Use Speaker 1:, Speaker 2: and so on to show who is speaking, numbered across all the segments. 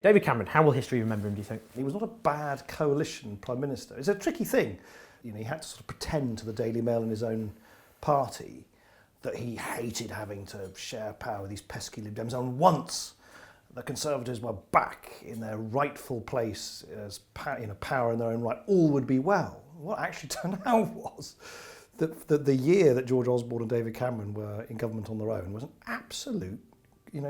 Speaker 1: David Cameron, how will history remember him, do you think?
Speaker 2: He was not a bad coalition Prime Minister. It's a tricky thing. He had to sort of pretend to the Daily Mail and his own party that he hated having to share power with these pesky Lib Dems. And once the Conservatives were back in their rightful place as power in their own right, all would be well. What actually turned out was that the year that George Osborne and David Cameron were in government on their own was an absolute, it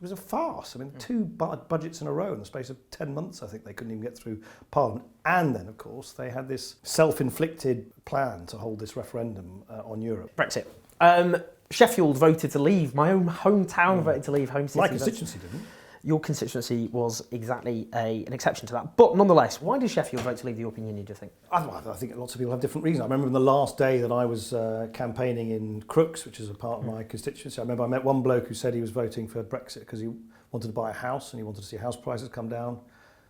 Speaker 2: was a farce. I mean, two budgets in a row in the space of 10 months, I think they couldn't even get through Parliament. And then, of course, they had this self-inflicted plan to hold this referendum on Europe.
Speaker 1: Brexit. Sheffield voted to leave. My own hometown voted to leave. Home city.
Speaker 2: My constituency didn't.
Speaker 1: Your constituency was exactly an exception to that. But nonetheless, why did Sheffield vote to leave the European Union, do you think?
Speaker 2: I think lots of people have different reasons. I remember on the last day that I was campaigning in Crooks, which is a part of my constituency, I remember I met one bloke who said he was voting for Brexit because he wanted to buy a house and he wanted to see house prices come down.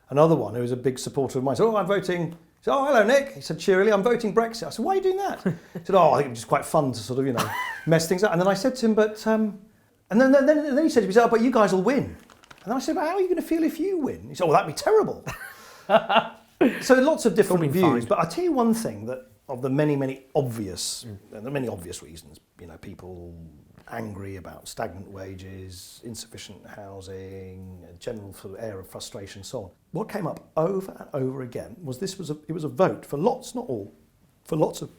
Speaker 2: Another one who was a big supporter of mine said, I'm voting... He said, hello, Nick. He said, cheerily, I'm voting Brexit. I said, why are you doing that? He said, I think it's just quite fun to sort of, mess things up. And then I said to him, but... And then he said to me, but you guys will win. And then I said, how are you going to feel if you win? He said, that'd be terrible. So lots of different views. But I'll tell you one thing, that of the many obvious, there are many obvious reasons, people angry about stagnant wages, insufficient housing, a general sort of air of frustration and so on. What came up over and over again was it was a vote for lots, not all, for lots of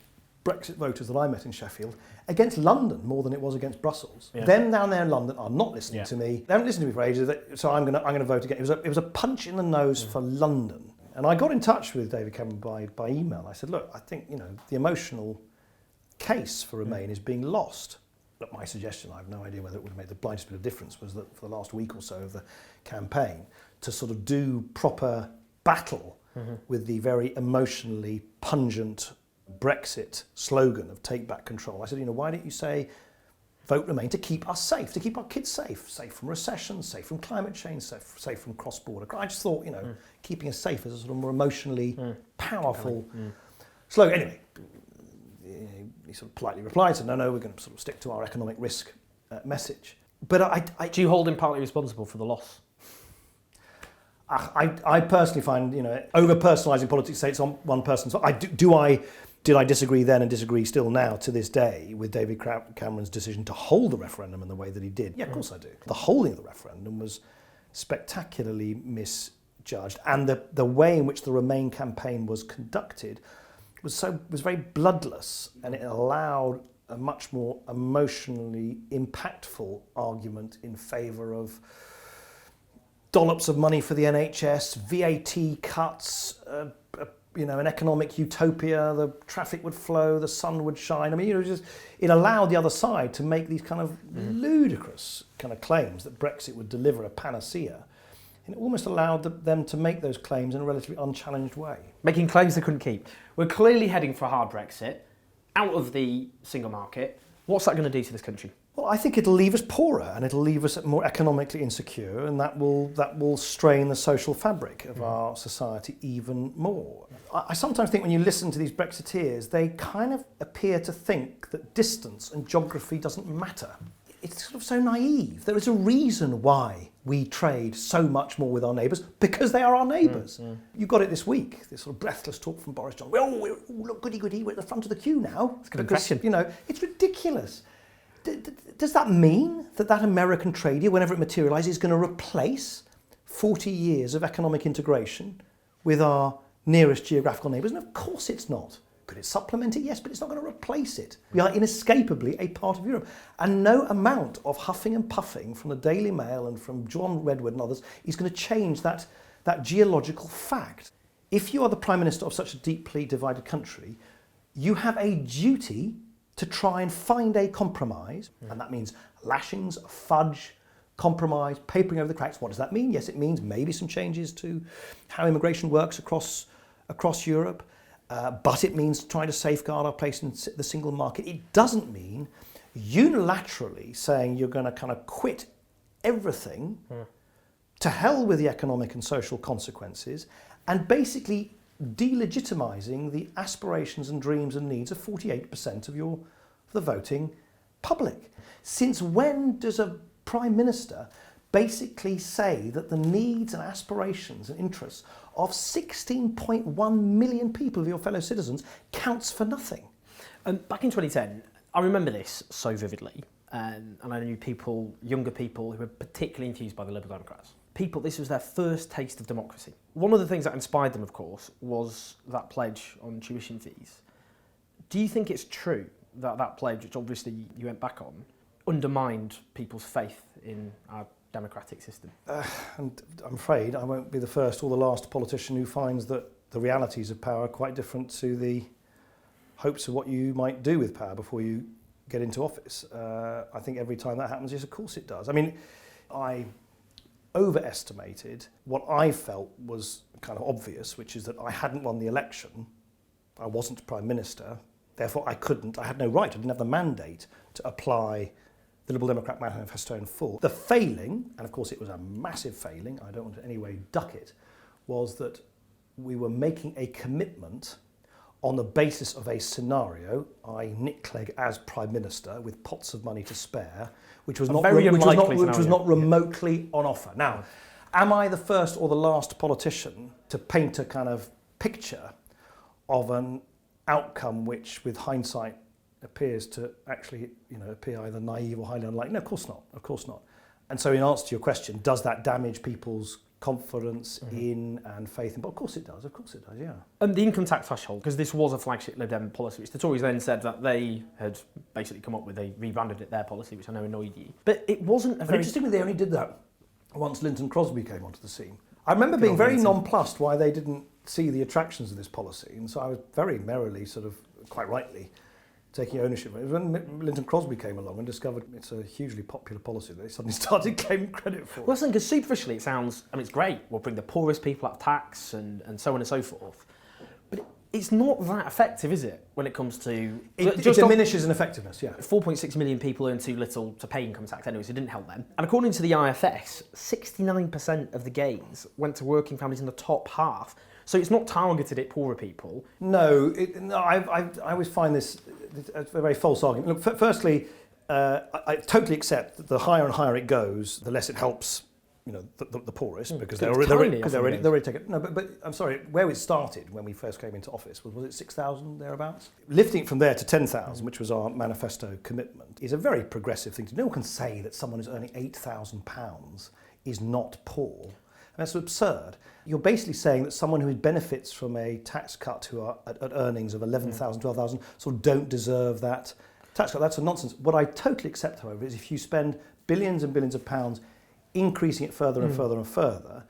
Speaker 2: Brexit voters that I met in Sheffield against London more than it was against Brussels. Yeah. Them down there in London are not listening to me. They haven't listened to me for ages, so I'm going to vote again. It was a punch in the nose for London. And I got in touch with David Cameron by email. I said, look, I think the emotional case for Remain is being lost. Look, my suggestion, I have no idea whether it would have made the blindest bit of difference, was that for the last week or so of the campaign, to sort of do proper battle with the very emotionally pungent Brexit slogan of take back control. I said, why don't you say vote Remain to keep us safe, to keep our kids safe from recession, safe from climate change, safe from cross-border. I just thought, keeping us safe is a sort of more emotionally powerful slogan. Anyway, he sort of politely replied, said, no, we're going to sort of stick to our economic risk message. But
Speaker 1: do you hold him partly responsible for the loss?
Speaker 2: I personally find, over-personalising politics, say it's on one person's... Did I disagree then and disagree still now to this day with David Cameron's decision to hold the referendum in the way that he did? Yeah, of course I do. The holding of the referendum was spectacularly misjudged, and the way in which the Remain campaign was conducted was very bloodless, and it allowed a much more emotionally impactful argument in favour of dollops of money for the NHS, VAT cuts, an economic utopia, the traffic would flow, the sun would shine. I mean, it allowed the other side to make these kind of ludicrous kind of claims that Brexit would deliver a panacea. And it almost allowed them to make those claims in a relatively unchallenged way.
Speaker 1: Making claims they couldn't keep. We're clearly heading for a hard Brexit, out of the single market. What's that going to do to this country?
Speaker 2: Well, I think it'll leave us poorer and it'll leave us more economically insecure, and that will strain the social fabric of our society even more. I sometimes think when you listen to these Brexiteers, they kind of appear to think that distance and geography doesn't matter. It's sort of so naive. There is a reason why we trade so much more with our neighbours, because they are our neighbours. You got it this week, this sort of breathless talk from Boris Johnson. Look, goody, we're at the front of the queue now.
Speaker 1: It's a good impression.
Speaker 2: It's ridiculous. Does that mean that American trade deal, whenever it materialises, is going to replace 40 years of economic integration with our nearest geographical neighbours? And of course it's not. Could it supplement it? Yes, but it's not going to replace it. We are inescapably a part of Europe. And no amount of huffing and puffing from the Daily Mail and from John Redwood and others is going to change that geological fact. If you are the Prime Minister of such a deeply divided country, you have a duty to try and find a compromise, and that means lashings, fudge, compromise, papering over the cracks. What does that mean? Yes, it means maybe some changes to how immigration works across Europe, but it means trying to safeguard our place in the single market. It doesn't mean unilaterally saying you're going to kind of quit everything, to hell with the economic and social consequences, and basically delegitimising the aspirations and dreams and needs of 48% of the voting public. Since when does a Prime Minister basically say that the needs and aspirations and interests of 16.1 million people of your fellow citizens counts for nothing.
Speaker 1: Back in 2010, I remember this so vividly, and I knew people, younger people, who were particularly enthused by the Liberal Democrats. This was their first taste of democracy. One of the things that inspired them, of course, was that pledge on tuition fees. Do you think it's true that that pledge, which obviously you went back on, undermined people's faith in our democratic system?
Speaker 2: And I'm afraid I won't be the first or the last politician who finds that the realities of power are quite different to the hopes of what you might do with power before you get into office. I think every time that happens, yes, of course it does. I mean, I overestimated what I felt was kind of obvious, which is that I hadn't won the election, I wasn't Prime Minister, therefore I had no right, I didn't have the mandate to apply the Liberal Democrat Manifesto in full. The failing, and of course it was a massive failing, I don't want to in any way duck it, was that we were making a commitment on the basis of a scenario, i.e. Nick Clegg as Prime Minister with pots of money to spare, which was not remotely on offer. Now, am I the first or the last politician to paint a kind of picture of an outcome which, with hindsight, appears to actually, appear either naive or highly unlikely? No, of course not. Of course not. And so, in answer to your question, does that damage people's confidence in and faith in? But of course it does. Of course it does. Yeah.
Speaker 1: And the income tax threshold, because this was a flagship Lib Dem policy, which the Tories then said that they had basically come up with, they rebranded it their policy, which I know annoyed you. But it wasn't a very...
Speaker 2: Interestingly, they only did that once Linton Crosby came onto the scene. I remember being very nonplussed why they didn't see the attractions of this policy, and so I was very merrily, sort of quite rightly, taking ownership. It was when Linton Crosby came along and discovered it's a hugely popular policy that they suddenly started claiming credit for.
Speaker 1: Well, because superficially it sounds, it's great, we'll bring the poorest people out of tax and so on and so forth. But it's not that effective, is it, when it comes to...
Speaker 2: It diminishes in effectiveness, yeah.
Speaker 1: 4.6 million people earn too little to pay income tax anyway, so it didn't help them. And according to the IFS, 69% of the gains went to working families in the top half. So it's not targeted at poorer people.
Speaker 2: No, I always find this a very false argument. Look, firstly, I totally accept that the higher and higher it goes, the less it helps, the poorest, because they're already taken. No, but I'm sorry, where it started when we first came into office was it 6,000 thereabouts? Lifting it from there to 10,000, which was our manifesto commitment, is a very progressive thing to do. No one can say that someone who's earning £8,000 is not poor. That's absurd. You're basically saying that someone who benefits from a tax cut who are at earnings of 11,000, 12,000 sort of don't deserve that tax cut. That's a nonsense. What I totally accept, however, is if you spend billions and billions of pounds increasing it further and further and further,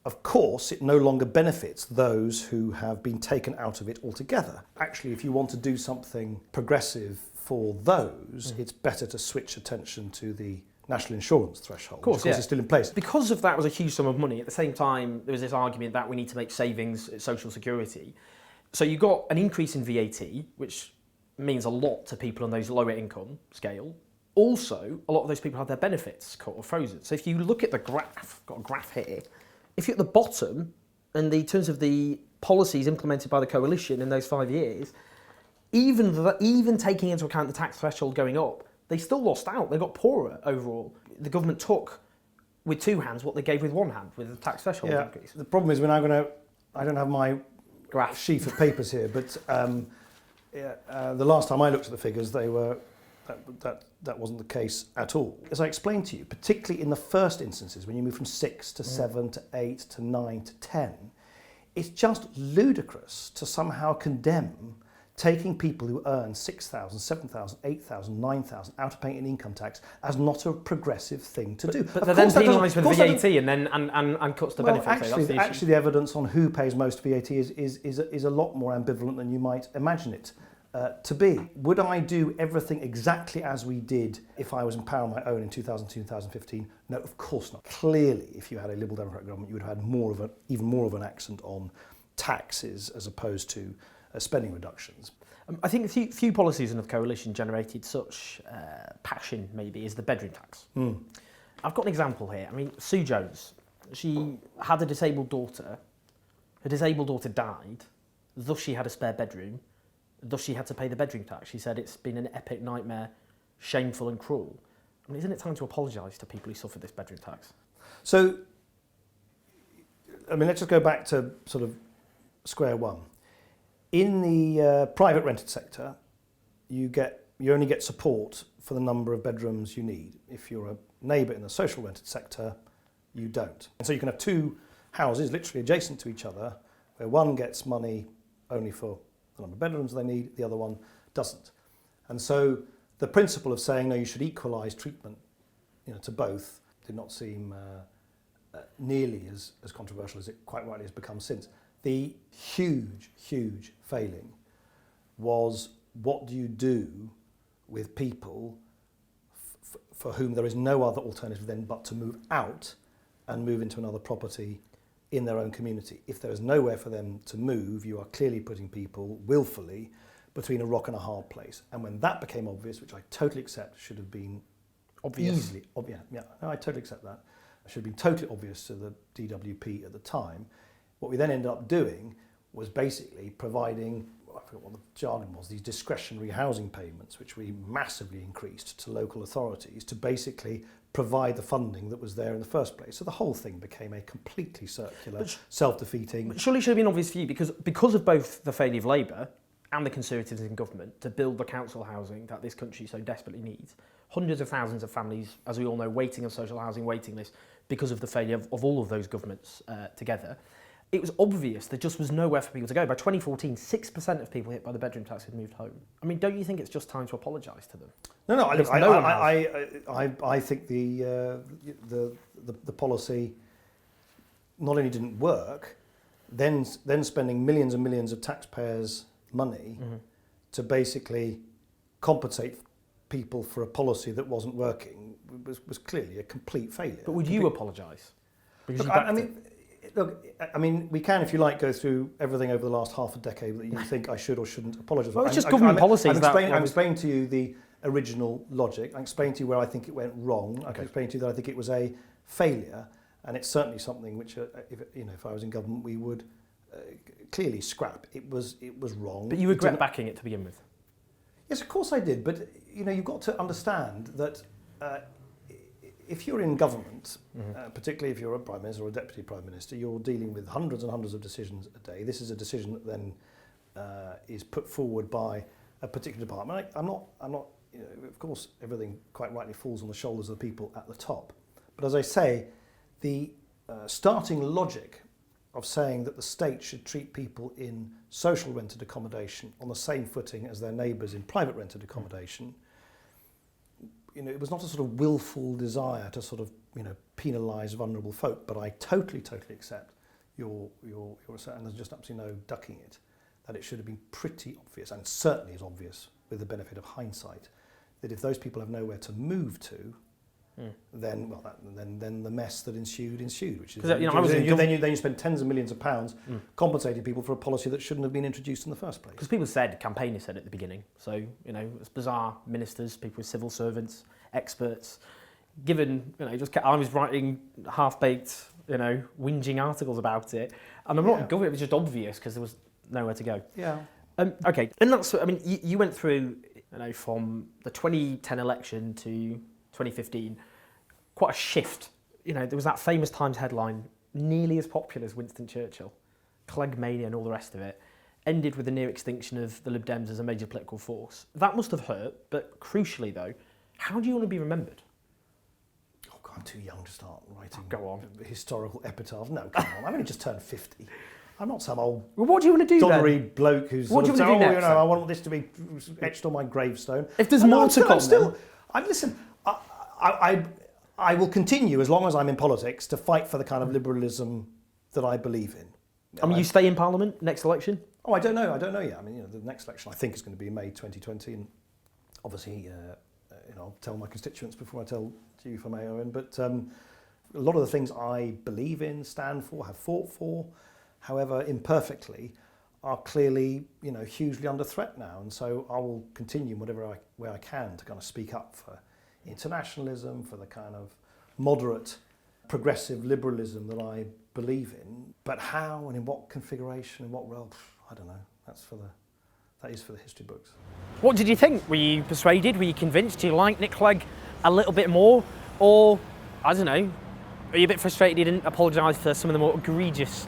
Speaker 2: of course it no longer benefits those who have been taken out of it altogether. Actually, if you want to do something progressive for those, it's better to switch attention to the national insurance threshold, which of course is still in place.
Speaker 1: Because of that was a huge sum of money. At the same time, there was this argument that we need to make savings at social security. So you got an increase in VAT, which means a lot to people on those lower income scale. Also, a lot of those people had their benefits cut or frozen. So if you look at the graph, got a graph here, if you're at the bottom, and in terms of the policies implemented by the coalition in those 5 years, even taking into account the tax threshold going up, they still lost out. They got poorer overall. The government took with two hands what they gave with one hand with the tax threshold increase.
Speaker 2: The problem is I don't have my graph sheaf of papers here, but the last time I looked at the figures, they were that wasn't the case at all. As I explained to you, particularly in the first instances, when you move from 6 to 7 to 8 to 9 to 10, it's just ludicrous to somehow condemn taking people who earn 6,000, 7,000, 8,000, 9,000 out of paying an income tax as not a progressive thing to do.
Speaker 1: But they're then penalised with VAT and cuts the benefits.
Speaker 2: Actually, the evidence on who pays most VAT is a lot more ambivalent than you might imagine it to be. Would I do everything exactly as we did if I was in power on my own in 2002, 2015? No, of course not. Clearly, if you had a Liberal Democrat government, you would have had even more of an accent on taxes as opposed to spending reductions.
Speaker 1: I think a few policies in the coalition generated such passion, maybe, is the bedroom tax. I've got an example here. I mean, Sue Jones, she had a disabled daughter. Her disabled daughter died, thus she had a spare bedroom, thus she had to pay the bedroom tax. She said it's been an epic nightmare, shameful and cruel. I mean, isn't it time to apologise to people who suffered this bedroom tax?
Speaker 2: So, I mean, let's just go back to sort of square one. In the private rented sector, you only get support for the number of bedrooms you need. If you're a neighbour in the social rented sector, you don't. And so you can have two houses literally adjacent to each other, where one gets money only for the number of bedrooms they need, the other one doesn't. And so the principle of saying, no, you should equalise treatment, to both did not seem nearly as controversial as it quite rightly has become since. The huge, huge failing was, what do you do with people for whom there is no other alternative then but to move out and move into another property in their own community? If there is nowhere for them to move, you are clearly putting people willfully between a rock and a hard place. And when that became obvious, which I totally accept should have been
Speaker 1: Obvious.
Speaker 2: I totally accept that. It should have been totally obvious to the DWP at the time. What we then ended up doing was basically providing, I forgot what the jargon was, these discretionary housing payments, which we massively increased to local authorities to basically provide the funding that was there in the first place. So the whole thing became a completely circular, self-defeating...
Speaker 1: But surely it should have been obvious for you, because of both the failure of Labour and the Conservatives in government to build the council housing that this country so desperately needs. Hundreds of thousands of families, as we all know, waiting on social housing waiting lists because of the failure of all of those governments together. It was obvious there just was nowhere for people to go. By 2014, 6% of people hit by the bedroom tax had moved home. I mean, don't you think it's just time to apologise to them?
Speaker 2: No, I think the policy not only didn't work, then spending millions and millions of taxpayers' money to basically compensate people for a policy that wasn't working was clearly a complete failure.
Speaker 1: But would you apologise?
Speaker 2: Look, I mean, we can, if you like, go through everything over the last half a decade that you think I should or shouldn't apologise.
Speaker 1: Well, it's just government policies.
Speaker 2: I'm explaining to you the original logic. I'm explaining to you where I think it went wrong.
Speaker 1: Okay.
Speaker 2: I can explain to you that I think it was a failure, and it's certainly something which, if I was in government, we would clearly scrap. It was wrong.
Speaker 1: But you regret backing it to begin with?
Speaker 2: Yes, of course I did. But you've got to understand that if you're in government, particularly if you're a Prime Minister or a Deputy Prime Minister, you're dealing with hundreds and hundreds of decisions a day. This is a decision that then is put forward by a particular department. I'm not. Of course, everything quite rightly falls on the shoulders of the people at the top. But as I say, the starting logic of saying that the state should treat people in social rented accommodation on the same footing as their neighbours in private rented accommodation, it was not a sort of willful desire to sort of, penalise vulnerable folk, but I totally accept your and there's just absolutely no ducking it, that it should have been pretty obvious, and certainly is obvious with the benefit of hindsight, that if those people have nowhere to move to, then the mess that ensued, which is then you spend tens of millions of pounds compensating people for a policy that shouldn't have been introduced in the first place.
Speaker 1: Because campaigners said at the beginning. So it's bizarre. Ministers, people with civil servants, experts, given I was writing half-baked, whinging articles about it, and I'm not government. It was just obvious because there was nowhere to go.
Speaker 2: Yeah.
Speaker 1: Okay, and that's. I mean, you went through, from the 2010 election to 2015, quite a shift. There was that famous Times headline, nearly as popular as Winston Churchill, Clegg mania and all the rest of it, ended with the near extinction of the Lib Dems as a major political force. That must have hurt, but crucially though, how do you want to be remembered?
Speaker 2: Oh God, I'm too young to start writing
Speaker 1: historical
Speaker 2: epitaph. No, come on, I've only just turned 50. I'm not some old
Speaker 1: what do you want to do
Speaker 2: donnery bloke who's
Speaker 1: what do you want to do next,
Speaker 2: I want this to be etched on my gravestone.
Speaker 1: If there's more to come,
Speaker 2: I will continue as long as I'm in politics to fight for the kind of liberalism that I believe in.
Speaker 1: I mean, you stay in Parliament next election?
Speaker 2: Oh, I don't know yet. I mean, the next election I think is going to be May 2020, and obviously, I'll tell my constituents before I tell you if I may, Owen. But a lot of the things I believe in, stand for, have fought for, however imperfectly, are clearly, hugely under threat now. And so I will continue whatever way I can to kind of speak up for internationalism, for the kind of moderate, progressive liberalism that I believe in. But how and in what configuration, in what role, I don't know. That is for the history books.
Speaker 1: What did you think? Were you persuaded? Were you convinced? Do you like Nick Clegg a little bit more? Or, I don't know, Are you a bit frustrated he didn't apologise for some of the more egregious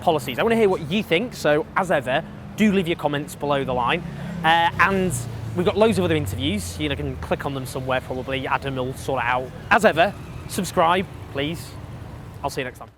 Speaker 1: policies? I want to hear what you think, so as ever, do leave your comments below the line. And we've got loads of other interviews. You can click on them somewhere probably. Adam will sort it out. As ever, subscribe, please. I'll see you next time.